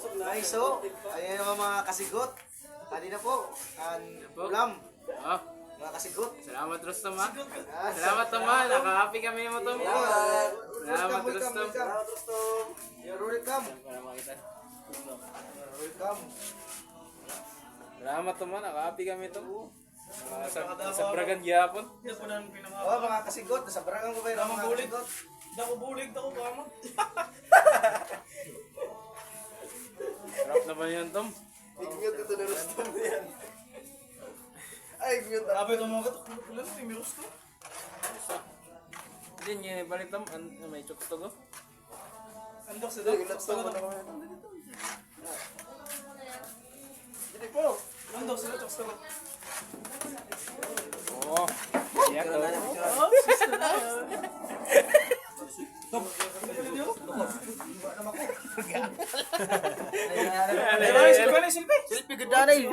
Guys, so, ayan naman mga kasigot. Kanina po, ulam. Oh, Mga kasigot. salamat Rustam ha. Ah, Salamat naman, naka-happy kami mo to. Salamat Rustam. Welcome. Para makita. Welcome. Salamat naman, naka-happy kami to. Sa Bragan gyapon. Oh, mga kasigot. Nasa barangan ko ba yung mga kasigot? Dako bulig, dako kamot. Sarap naman yan, Tom. Igmute ito na Rustam yan. Ay, igmute. Grabe ito mga katok. Kulang na, may rusto. Hindi niya balik, Tom. May chokes to go. Andok sa Ito, dako. ilapstone mo na kami. Hindi po. Andok sila, chokes ka ba? Oo. Siya to. Ay, silpi. Silpi, ganda na yun.